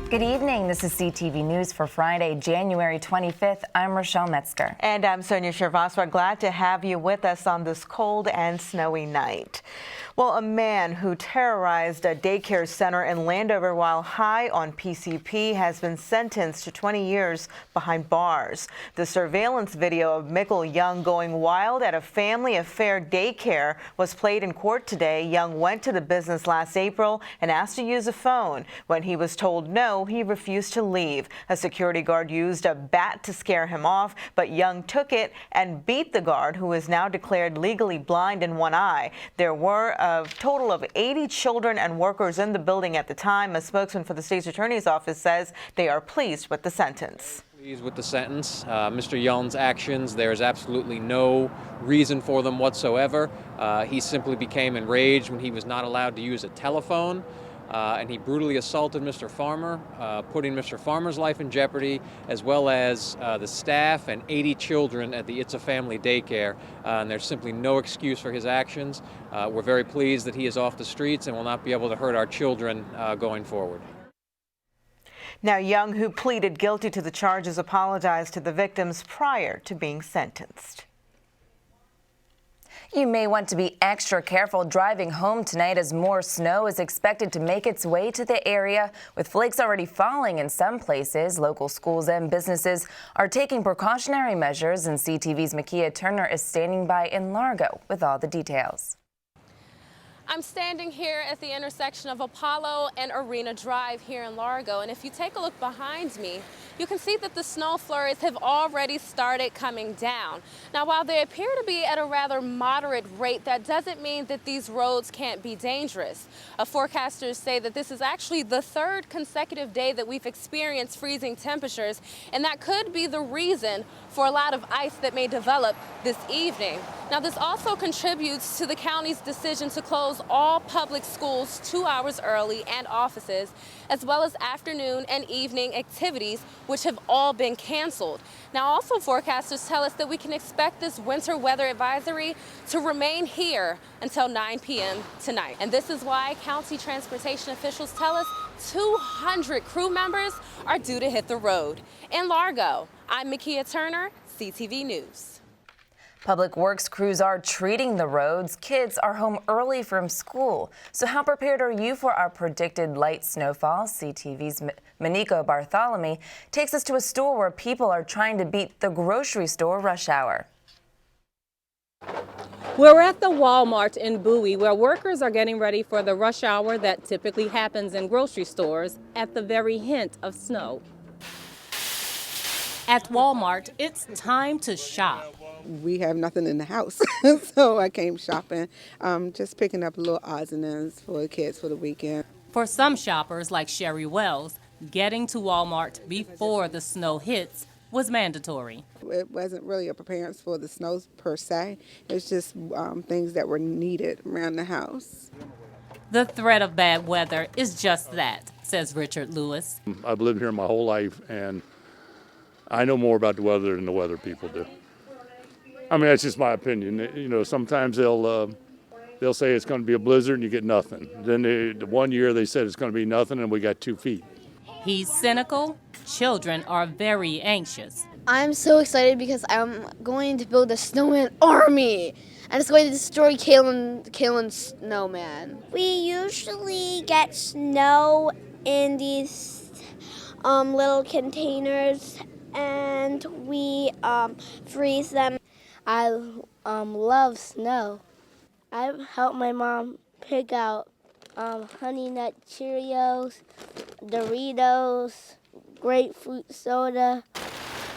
Good evening. This is CTV News for Friday, January 25th. I'm Rochelle Metzger. And I'm Sonia Shervaswa. Glad to have you with us on this cold and snowy night. Well, a man who terrorized a daycare center in Landover while high on PCP has been sentenced to 20 years behind bars. The surveillance video of Mikea Young going wild at a family affair daycare was played in court today. Young went to the business last April and asked to use a phone. When he was told no, he refused to leave. A security guard used a bat to scare him off, but Young took it and beat the guard, who is now declared legally blind in one eye. There were a total of 80 children and workers in the building at the time. A spokesman for the state's attorney's office says they are pleased with the sentence. Pleased with the sentence. Mr. Young's actions, there is absolutely no reason for them whatsoever. He simply became enraged when he was not allowed to use a telephone. And he brutally assaulted Mr. Farmer, putting Mr. Farmer's life in jeopardy, as well as the staff and 80 children at the It's a Family daycare. And there's simply no excuse for his actions. We're very pleased that he is off the streets and will not be able to hurt our children going forward. Now, Young, who pleaded guilty to the charges, apologized to the victims prior to being sentenced. You may want to be extra careful driving home tonight as more snow is expected to make its way to the area. With flakes already falling in some places, local schools and businesses are taking precautionary measures, and CTV's Mikea Turner is standing by in Largo with all the details. I'm standing here at the intersection of Apollo and Arena Drive here in Largo, and if you take a look behind me, you can see that the snow flurries have already started coming down. Now, while they appear to be at a rather moderate rate, that doesn't mean that these roads can't be dangerous. Forecasters say that this is actually the third consecutive day that we've experienced freezing temperatures, and that could be the reason for a lot of ice that may develop this evening. Now, this also contributes to the county's decision to close all public schools 2 hours early and offices, as well as afternoon and evening activities, which have all been canceled. Now, also forecasters tell us that we can expect this winter weather advisory to remain here until 9 p.m. tonight. And this is why county transportation officials tell us 200 crew members are due to hit the road. In Largo, I'm Mikea Turner, CTV News. Public Works crews are treating the roads. Kids are home early from school. So how prepared are you for our predicted light snowfall? CTV's Mikea Bartholomew takes us to a store where people are trying to beat the grocery store rush hour. We're at the Walmart in Bowie, where workers are getting ready for the rush hour that typically happens in grocery stores at the very hint of snow. At Walmart, it's time to shop. We have nothing in the house, so I came shopping, just picking up little odds and ends for the kids for the weekend. For some shoppers like SHERRI Wells, getting to Walmart before the snow hits was mandatory. It wasn't really a preparedness for the snows per se. It's just things that were needed around the house. The threat of bad weather is just that, says Richard Lewis. I've lived here my whole life, and I know more about the weather than the weather people do. I mean, that's just my opinion. You know, sometimes they'll say it's going to be a blizzard and you get nothing. Then the one year they said it's going to be nothing and we got 2 feet. He's cynical. Children are very anxious. I'm so excited because I'm going to build a snowman army, and it's going to destroy KAELYN's snowman. We usually get snow in these little containers, and we freeze them. I love snow. I helped my mom pick out Honey Nut Cheerios, Doritos, grapefruit soda.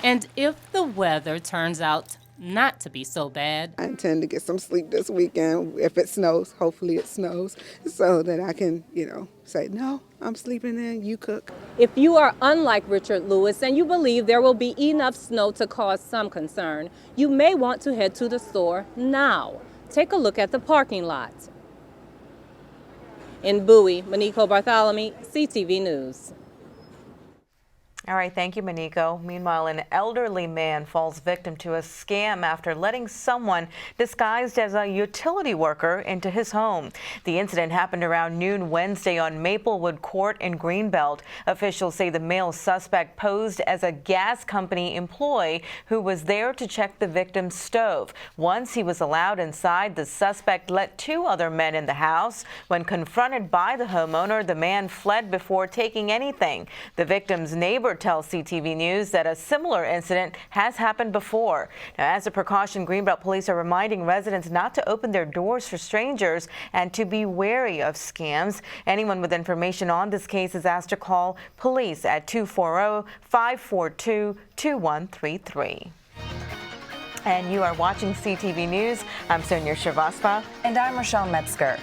And if the weather turns out not to be so bad, I intend to get some sleep this weekend. If it snows, hopefully it snows, so that I can, say, no, I'm sleeping in, you cook. if you are unlike Richard Lewis and you believe there will be enough snow to cause some concern, you may want to head to the store now. Take a look at the parking lot. In Bowie, Mikea Bartholomew, CTV News. All right, thank you, Maniko. Meanwhile, an elderly man falls victim to a scam after letting someone disguised as a utility worker into his home. The incident happened around noon Wednesday on Maplewood Court in Greenbelt. Officials say the male suspect posed as a gas company employee who was there to check the victim's stove. Once he was allowed inside, the suspect let 2 other men in the house. When confronted by the homeowner, the man fled before taking anything. The victim's neighbor tells CTV News that a similar incident has happened before. Now, as a precaution, Greenbelt police are reminding residents not to open their doors for strangers and to be wary of scams. Anyone with information on this case is asked to call police at 240-542-2133. And you are watching CTV News. I'm Sonia Shrivastava. And I'm Rochelle Metzger.